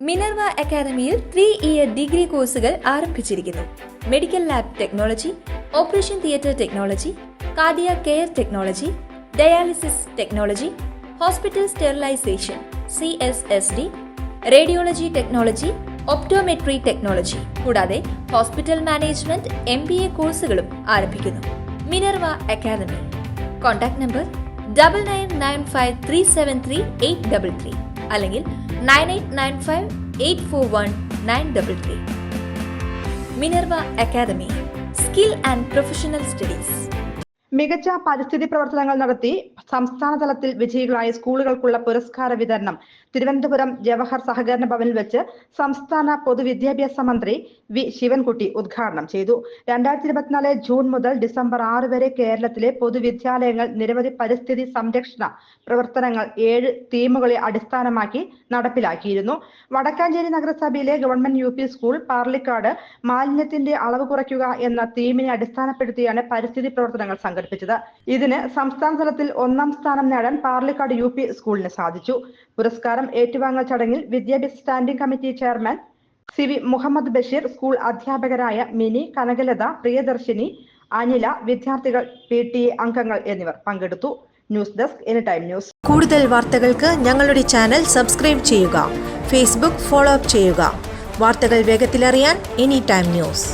Minerva അക്കാദമിയിൽ 3-ഇയർ degree കോഴ്സുകൾ ആരംഭിച്ചിരിക്കുന്നു. Medical lab technology, operation theatre technology, cardiac care technology, dialysis technology, hospital sterilization (CSSD), radiology technology, optometry technology കൂടാതെ hospital management MBA കോഴ്സുകളും ആരംഭിക്കുന്നു. Minerva academy. Contact number 9995373833 അല്ലെങ്കിൽ 9895841933. Minerva academy, skill and professional studies. മികച്ച പരിസ്ഥിതി പ്രവർത്തനങ്ങൾ നടത്തി സംസ്ഥാന തലത്തിൽ വിജയികളായ സ്കൂളുകൾക്കുള്ള പുരസ്കാര വിതരണം തിരുവനന്തപുരം ജവഹർ സഹകരണ ഭവനിൽ വെച്ച് സംസ്ഥാന പൊതുവിദ്യാഭ്യാസ മന്ത്രി വി ശിവൻകുട്ടി ഉദ്ഘാടനം ചെയ്തു. 2024 ജൂൺ മുതൽ ഡിസംബർ 6 വരെ കേരളത്തിലെ പൊതുവിദ്യാലയങ്ങൾ നിരവധി പരിസ്ഥിതി സംരക്ഷണ പ്രവർത്തനങ്ങൾ 7 തീമുകളെ അടിസ്ഥാനമാക്കി നടപ്പിലാക്കിയിരുന്നു. വടക്കാഞ്ചേരി നഗരസഭയിലെ ഗവൺമെന്റ് UP സ്കൂൾ പാർലിക്കാട് മാലിന്യത്തിന്റെ അളവ് കുറയ്ക്കുക എന്ന തീമിനെ അടിസ്ഥാനപ്പെടുത്തിയാണ് പരിസ്ഥിതി പ്രവർത്തനങ്ങൾ സംഘടിപ്പിച്ചത്. ഇതിന് സംസ്ഥാന തലത്തിൽ 1ാം സ്ഥാനം നേടാൻ പാർലിക്കാട് UP സ്കൂളിന് സാധിച്ചു. പുരസ്കാരം ഏറ്റുവാങ്ങൽ ചടങ്ങിൽ വിദ്യാഭ്യാസ standing committee chairman CV Muhammad Basheer, school അധ്യാപകരായ മിനി, കനകലത, പ്രിയദർശിനി, അനില, വിദ്യാർത്ഥികൾ, PTA അംഗങ്ങൾ എന്നിവർ പങ്കെടുത്തു. News desk anytime news. കൂടുതൽ വാർത്തകൾക്ക് ഞങ്ങളുടെ ചാനൽ സബ്സ്ക്രൈബ് ചെയ്യുക. ഫേസ്ബുക്ക് ഫോളോ അപ്പ് ചെയ്യുക. വാർത്തകൾ വേഗത്തിലറിയാൻ എനിടൈം ന്യൂസ്.